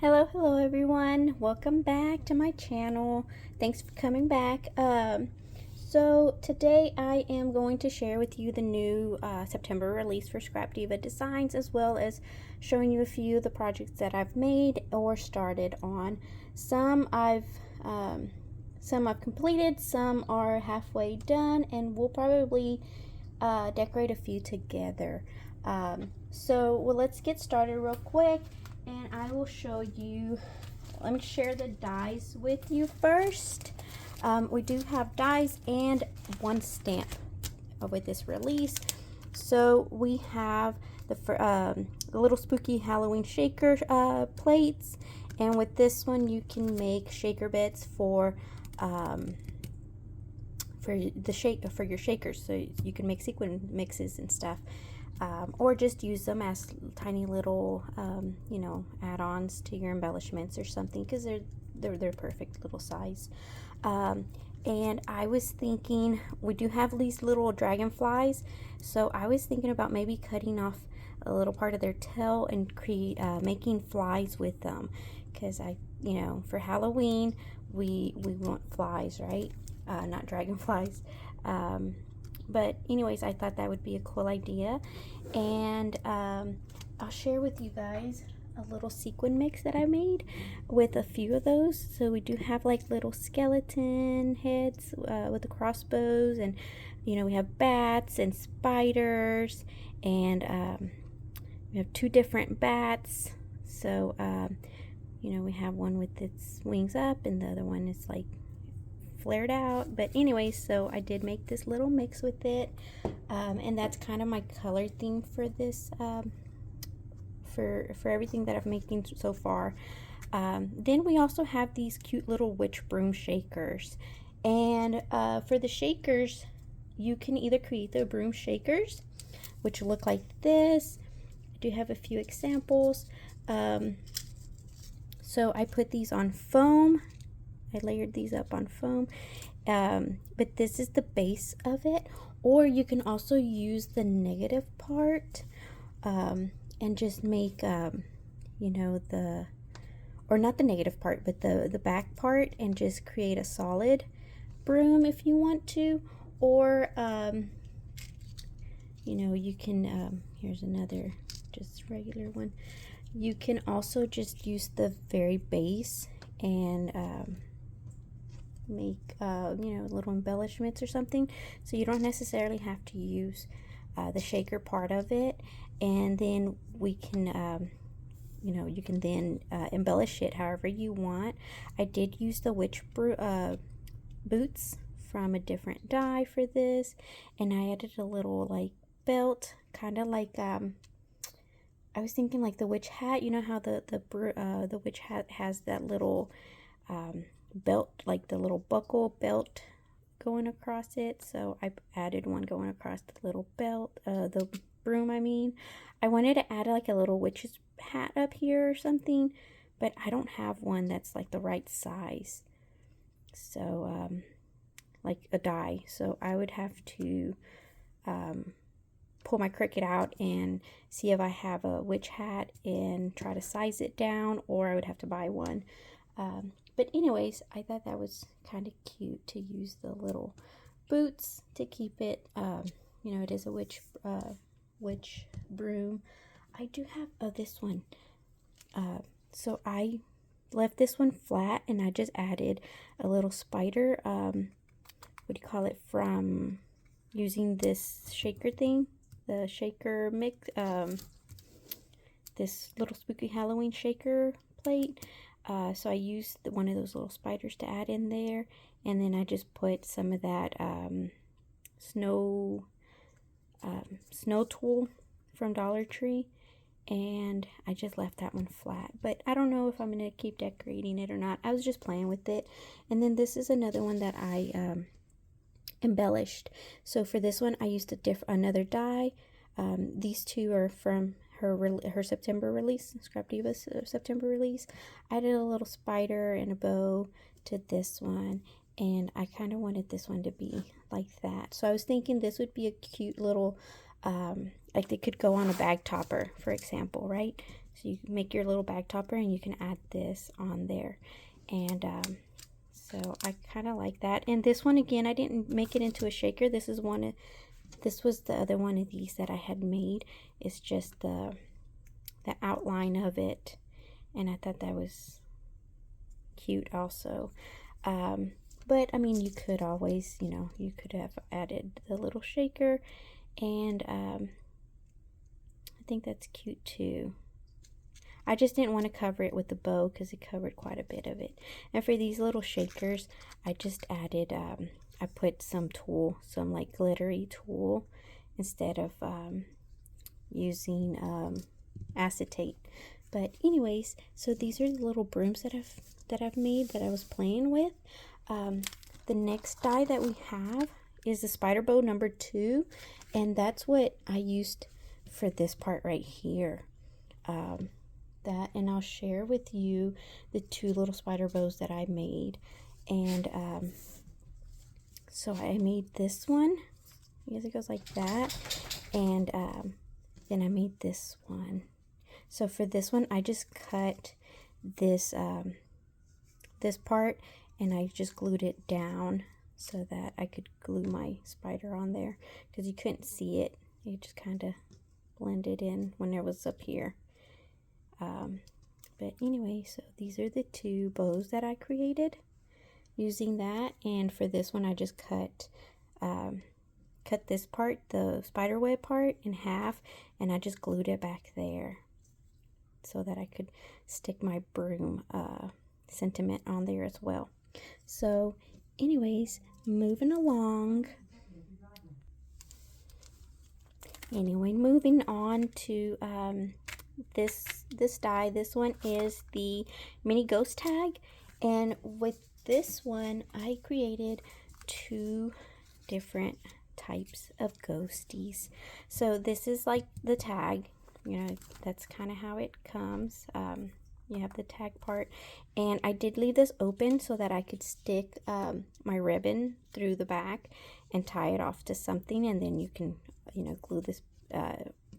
Hello everyone. Welcome back to my channel. Thanks for coming back. So today I am going to share with you the new September release for Scrap Diva Designs, as well as showing you a few of the projects that I've made or started on. Some I've completed, some are halfway done, and we'll probably decorate a few together. Well, let's get started real quick, and I will show you. Let me share the dies with you first. We do have dies and one stamp with this release. So we have the little spooky Halloween shaker plates, and with this one you can make shaker beds for your shakers, so you can make sequin mixes and stuff, or just use them as tiny little add-ons to your embellishments or something, because they're perfect little size. And I was thinking, we do have these little dragonflies, so I was thinking about maybe cutting off a little part of their tail and making flies with them, because for Halloween we want flies, right? Not dragonflies. But anyways, I thought that would be a cool idea, and I'll share with you guys a little sequin mix that I made with a few of those. So we do have like little skeleton heads with the crossbows, and we have bats and spiders, and we have two different bats. So we have one with its wings up, and the other one is like flared out. But anyways, so I did make this little mix with it, and that's kind of my color theme for this, for everything that I'm making so far. Then we also have these cute little witch broom shakers, and for the shakers, you can either create the broom shakers, which look like this. I do have a few examples. So I put these on foam. I layered these up on foam, but this is the base of it. Or you can also use the negative part, and just make or not the negative part, but the back part, and just create a solid broom if you want to. Or you can here's another just regular one. You can also just use the very base and make little embellishments or something, so you don't necessarily have to use the shaker part of it. And then we can you can then embellish it however you want. I did use the witch boots from a different die for this, and I added a little like belt, kind of like I was thinking like the witch hat. You know how the witch hat has that little belt, like the little buckle belt going across it. So I added one going across the little belt, the broom I mean. I wanted to add like a little witch's hat up here or something, but I don't have one that's like the right size, so like a die. So I would have to pull my Cricut out and see if I have a witch hat and try to size it down, or I would have to buy one. But anyways, I thought that was kind of cute to use the little boots to keep it, it is a witch broom. I do have this one. So I left this one flat, and I just added a little spider, what do you call it, from using this shaker thing, the shaker mix, this little spooky Halloween shaker plate. So I used one of those little spiders to add in there, and then I just put some of that snow tool from Dollar Tree, and I just left that one flat. But I don't know if I'm going to keep decorating it or not. I was just playing with it. And then this is another one that I embellished. So for this one I used another die. These two are from her September release, Scrap Diva's September release. I did a little spider and a bow to this one, and I kind of wanted this one to be like that. So I was thinking this would be a cute little like they could go on a bag topper, for example, right? So you can make your little bag topper and you can add this on there. And so I kind of like that. And this one, again, I didn't make it into a shaker. This was the other one of these that I had made. It's just the outline of it. And I thought that was cute also. But I mean, you could always, you could have added the little shaker, and I think that's cute too. I just didn't want to cover it with the bow because it covered quite a bit of it. And for these little shakers, I just added, I put some tulle, some like glittery tulle, instead of using acetate. But anyways, so these are the little brooms that I've made, that I was playing with. The next die that we have is the spider bow number 2, and that's what I used for this part right here. And I'll share with you the 2 little spider bows that I made. And so I made this one. I guess it goes like that. And then I made this one. So for this one, I just cut this this part, and I just glued it down so that I could glue my spider on there, because you couldn't see it. It just kind of blended in when it was up here. But anyway, so these are the 2 bows that I created using that. And for this one, I just cut this part, the spider web part, in half, and I just glued it back there so that I could stick my broom sentiment on there as well. So anyways, moving along. Anyway, moving on to this die. This one is the mini ghost tag, and with this one I created 2 different types of ghosties. So this is like the tag, that's kind of how it comes. You have the tag part, and I did leave this open so that I could stick my ribbon through the back and tie it off to something, and then you can glue this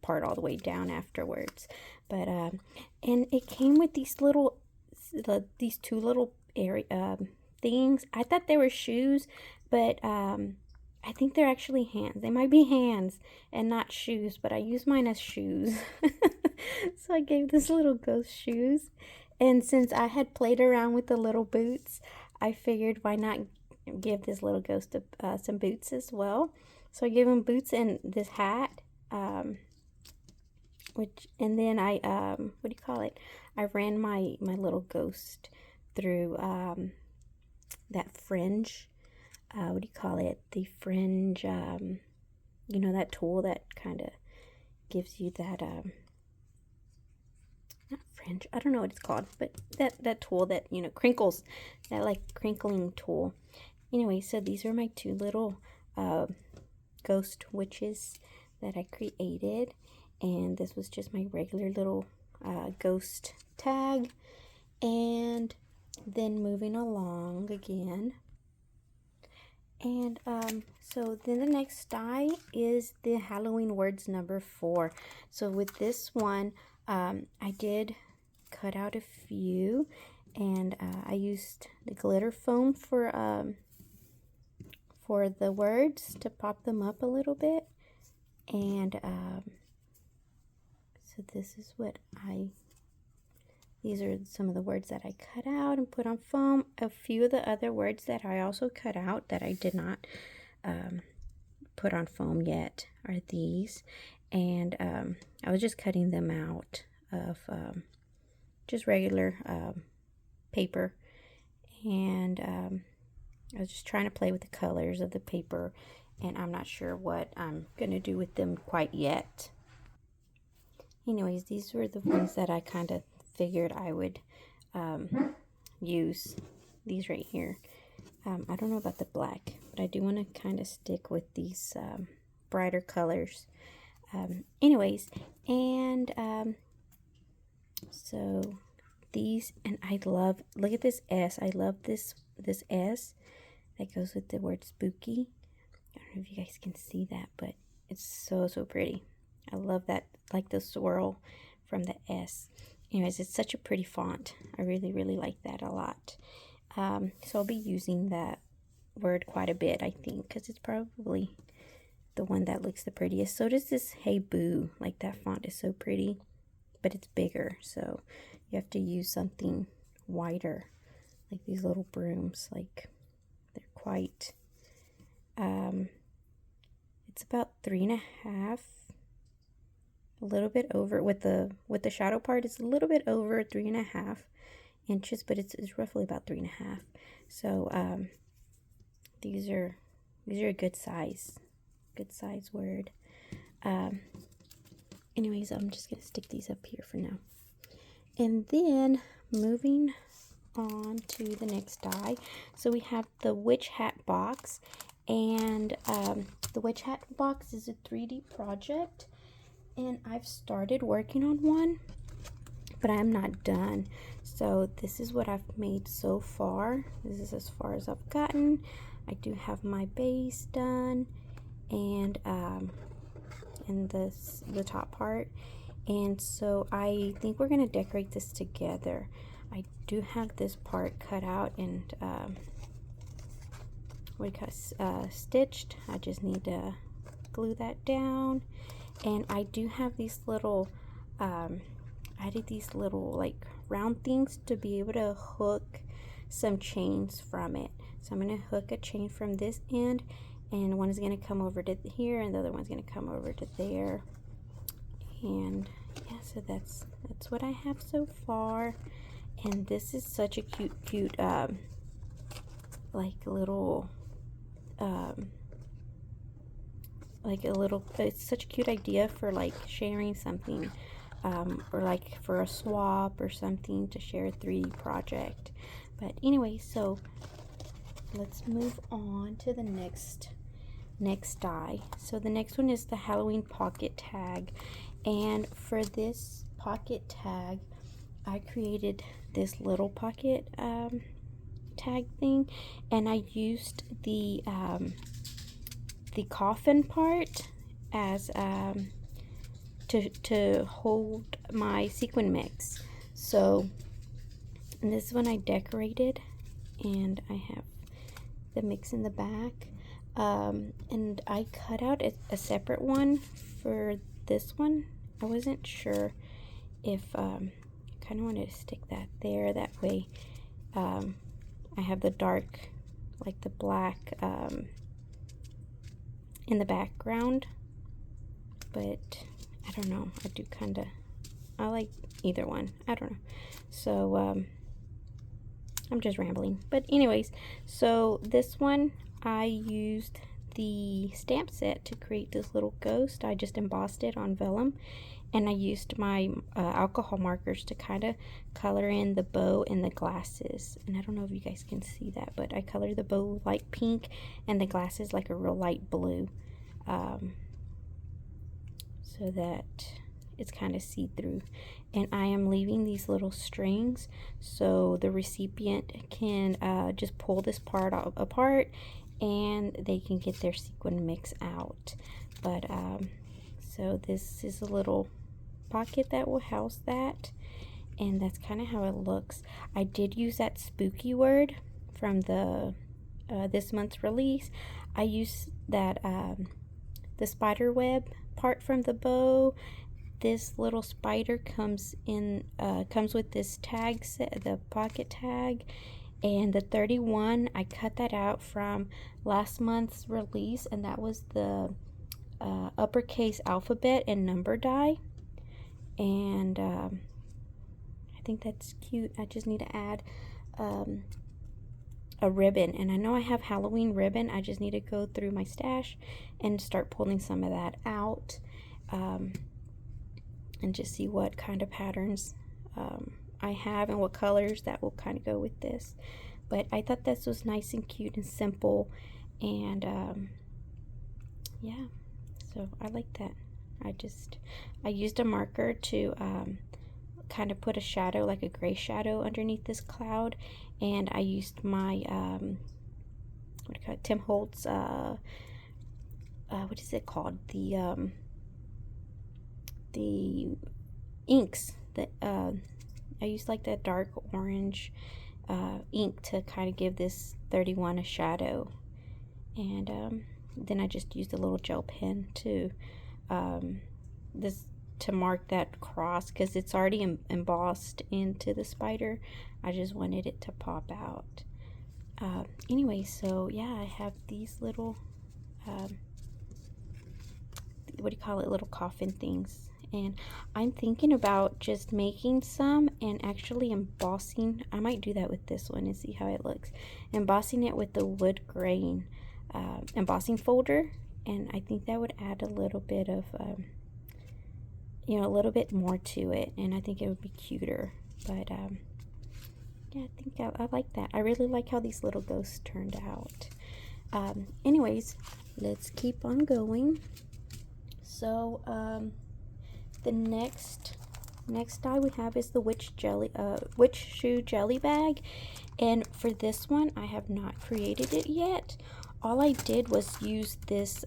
part all the way down afterwards. But and it came with these 2 little things. I thought they were shoes, but I think they're actually hands. They might be hands and not shoes, but I use mine as shoes. So I gave this little ghost shoes. And since I had played around with the little boots, I figured why not give this little ghost some boots as well. So I gave him boots and this hat. And then I, I ran my little ghost through that fringe. The fringe, that tool that kind of gives you that, not fringe, I don't know what it's called, but that tool that, crinkles, that like crinkling tool. Anyway, so these are my 2 little ghost witches that I created, and this was just my regular little ghost tag. And then moving along again. And so then the next die is the Halloween words number 4. So with this one, I did cut out a few, and I used the glitter foam for the words to pop them up a little bit. And so this is what these are some of the words that I cut out and put on foam. A few of the other words that I also cut out that I did not put on foam yet are these. And I was just cutting them out of just regular paper. And I was just trying to play with the colors of the paper. And I'm not sure what I'm going to do with them quite yet. Anyways, these were the ones that I kind of figured I would use. These right here. I don't know about the black, but I do want to kind of stick with these brighter colors. Anyways, and so these, and I love, look at this S. I love this S that goes with the word spooky. I don't know if you guys can see that, but it's so pretty. I love that, like the swirl from the S. Anyways, it's such a pretty font. I really, really like that a lot. So I'll be using that word quite a bit, I think, because it's probably the one that looks the prettiest. So does this Hey Boo. Like, that font is so pretty, but it's bigger, so you have to use something wider, like these little brooms. Like, they're quite, it's about 3.5, a little bit over, with the shadow part, it's a little bit over 3.5 inches, but it's roughly about 3.5. So these are a good size word. Anyways, I'm just gonna stick these up here for now, and then moving on to the next die. So we have the witch hat box, and the witch hat box is a 3D project, and I've started working on one, but I'm not done. So this is what I've made so far. This is as far as I've gotten. I do have my base done, and the top part, and so I think we're gonna decorate this together. I do have this part cut out and stitched. I just need to glue that down, and I do have these little I did these little like round things to be able to hook some chains from it. So I'm going to hook a chain from this end, and one is going to come over to here, and the other one's going to come over to there. And yeah, so that's what I have so far. And this is such a cute like little it's such a cute idea for like sharing something, or like for a swap or something, to share a 3D project. But anyway, so let's move on to the next die. So the next one is the Halloween pocket tag, and for this pocket tag I created this little pocket tag thing, and I used the coffin part as to hold my sequin mix. So this one I decorated, and I have the mix in the back, and I cut out a separate one for this one. I wasn't sure if I kind of wanted to stick that there, that way I have the dark, like the black in the background, but I don't know, I like either one, I don't know. So I'm just rambling, but anyways, so this one I used the stamp set to create this little ghost. I just embossed it on vellum, and I used my alcohol markers to kind of color in the bow and the glasses. And I don't know if you guys can see that, but I colored the bow light pink and the glasses like a real light blue, so that it's kind of see-through. And I am leaving these little strings so the recipient can just pull this part apart, and they can get their sequin mix out. But so this is a little pocket that will house that, and that's kind of how it looks. I did use that spooky word from the this month's release. I used that the spiderweb part from the bow. This little spider comes with this tag set, the pocket tag, and the 31, I cut that out from last month's release, and that was the uppercase alphabet and number die. And I think that's cute. I just need to add a ribbon, and I know I have Halloween ribbon. I just need to go through my stash and start pulling some of that out, and just see what kind of patterns I have and what colors that will kind of go with this. But I thought this was nice and cute and simple, and yeah, so I like that. I used a marker to kind of put a shadow, like a gray shadow, underneath this cloud, and I used my what do you call it, Tim Holtz what is it called, the inks that I used like that dark orange ink to kind of give this 31 a shadow. And then I just used a little gel pen to to mark that cross, because it's already embossed into the spider. I just wanted it to pop out. Anyway, so yeah, I have these little what do you call it, little coffin things, and I'm thinking about just making some and actually embossing. I might do that with this one and see how it looks, embossing it with the wood grain embossing folder, and I think that would add a little bit of you know, a little bit more to it, and I think it would be cuter. But yeah, I think I like that. I really like how these little ghosts turned out. Anyways, let's keep on going. So the next die we have is the witch shoe jelly bag, and for this one I have not created it yet. All I did was use this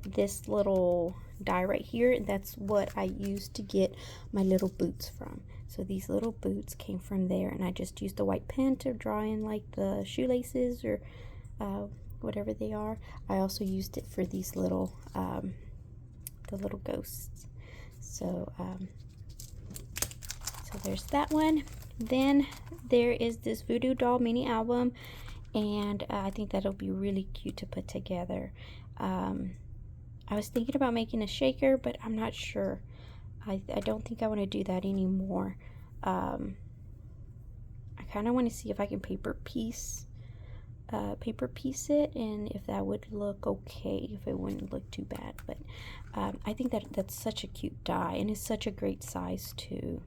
this little die right here, and that's what I used to get my little boots from. So these little boots came from there, and I just used a white pen to draw in like the shoelaces or whatever they are. I also used it for these little the little ghosts. So so there's that one. Then there is this Voodoo doll mini album, and I think that'll be really cute to put together. I was thinking about making a shaker, but I'm not sure. I don't think I want to do that anymore. I kind of want to see if I can paper piece it, and if that would look okay, if it wouldn't look too bad. But I think that's such a cute die, and it's such a great size too.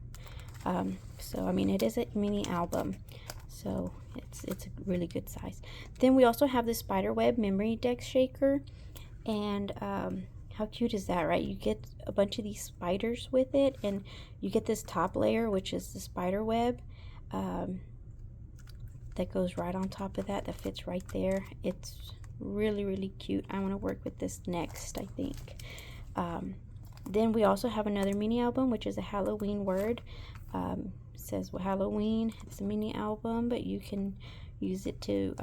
So I mean, it is a mini album, so it's a really good size. Then we also have the Spiderweb memorydex shaker, and how cute is that, right? You get a bunch of these spiders with it, and you get this top layer, which is the spiderweb that goes right on top of that fits right there. It's really, really cute. I want to work with this next, I think. Then we also have another mini album, which is a Halloween word. It says Halloween. It's a mini album, but you can use it to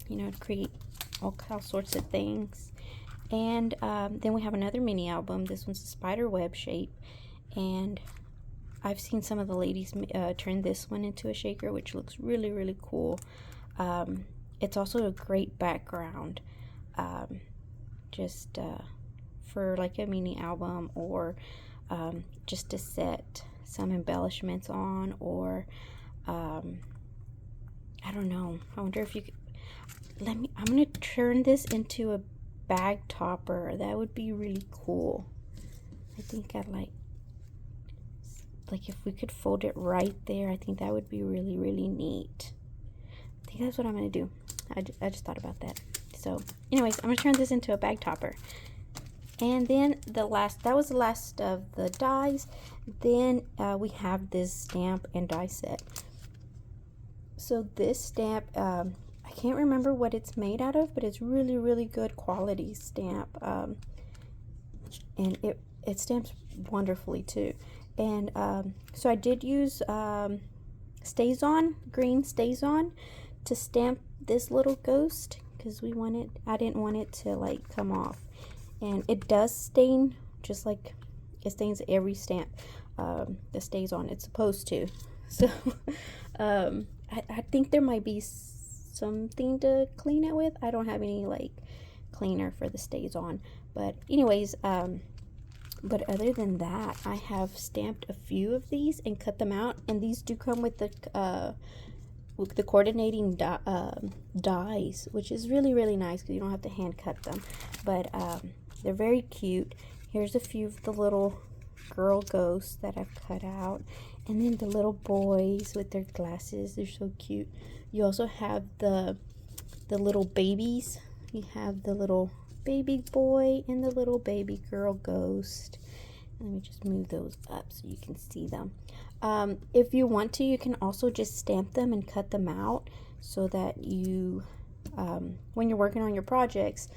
you know, create all sorts of things. And then we have another mini album. This one's a spider web shape, and I've seen some of the ladies turn this one into a shaker, which looks really, really cool. It's also a great background, just for like a mini album, or just to set some embellishments on, or I don't know. I wonder if you could, I'm gonna turn this into a bag topper. That would be really cool. I think I'd like if we could fold it right there, I think that would be really, really neat. I think that's what I'm gonna do. I just thought about that. So anyways, I'm gonna turn this into a bag topper. And then that was the last of the dies. Then we have this stamp and die set. So this stamp, I can't remember what it's made out of, but it's really, really good quality stamp. And it stamps wonderfully too. And so I did use Stays On, green Stays On, to stamp this little ghost, because I didn't want it to like come off. And it does stain, just like it stains every stamp that stays on. It's supposed to. So I think there might be something to clean it with. I don't have any like cleaner for the Stays On. But anyways, but other than that, I have stamped a few of these and cut them out. And these do come with the coordinating dies, which is really, really nice, because you don't have to hand cut them. But they're very cute. Here's a few of the little girl ghosts that I've cut out, and then the little boys with their glasses. They're so cute. You also have the little babies. You have the little baby boy and the little baby girl ghost. Let me just move those up so you can see them. If you want to, you can also just stamp them and cut them out, so that you when you're working on your projects,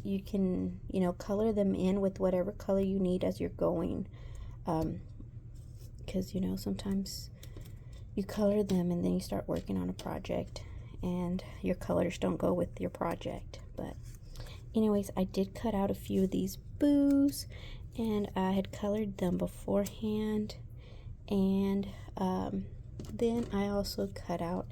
you can, you know, color them in with whatever color you need as you're going. Because, you know, sometimes you color them and then you start working on a project and your colors don't go with your project. But anyways, I did cut out a few of these boos, and I had colored them beforehand. And then I also cut out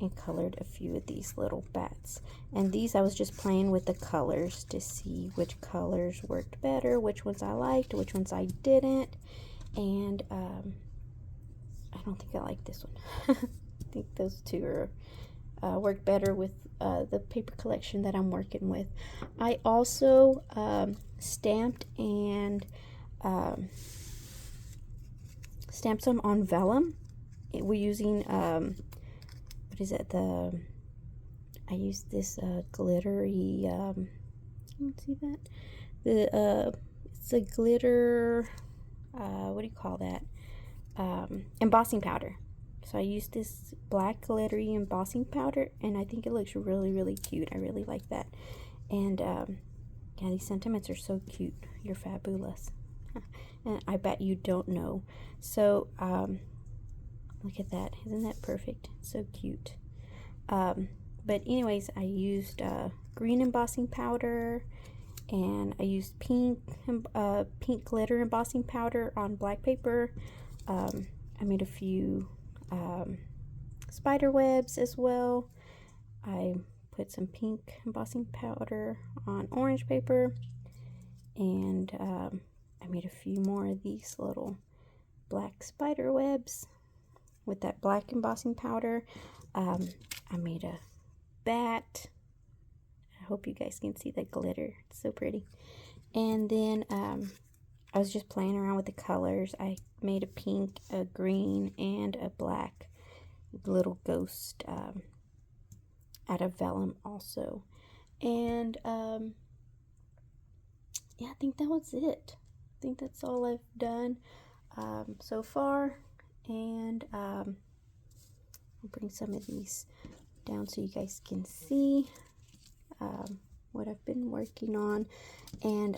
and colored a few of these little bats. And these I was just playing with the colors to see which colors worked better, which ones I liked, which ones I didn't. And I don't think I like this one. I think those two are work better with the paper collection that I'm working with. I also stamped and stamped some on vellum. We're using what is it? I used this glittery. Let's see that. It's a glitter. What do you call that? Embossing powder. So I used this black glittery embossing powder, and I think it looks really, really cute. I really like that. And yeah, these sentiments are so cute. You're fabulous. And I bet you don't know. So look at that. Isn't that perfect? So cute. But anyways, I used green embossing powder, and I used pink glitter embossing powder on black paper. I made a few spider webs as well. I put some pink embossing powder on orange paper, and I made a few more of these little black spider webs with that black embossing powder. I made a bat. I hope you guys can see the glitter. It's so pretty. And then I was just playing around with the colors. I made a pink, a green, and a black little ghost out of vellum also. And yeah, I think that was it. I think that's all I've done so far. And I'll bring some of these down so you guys can see what I've been working on. And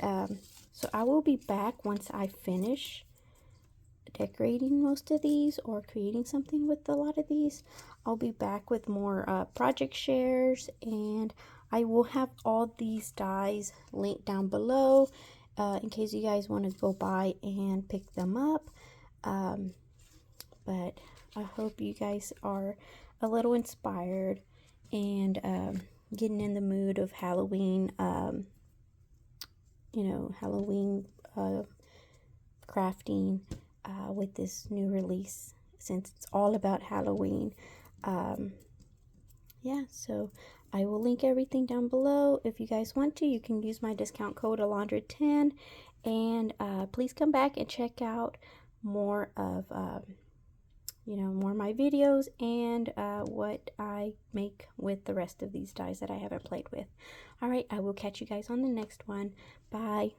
so I will be back once I finish decorating most of these or creating something with a lot of these. I'll be back with more project shares, and I will have all these dies linked down below in case you guys want to go by and pick them up. But I hope you guys are a little inspired and getting in the mood of Halloween, you know, Halloween crafting with this new release, since it's all about Halloween. Yeah, so I will link everything down below. If you guys want to, you can use my discount code Alondra10, and please come back and check out more of you know, more of my videos and what I make with the rest of these dies that I haven't played with. All right, I will catch you guys on the next one. Bye.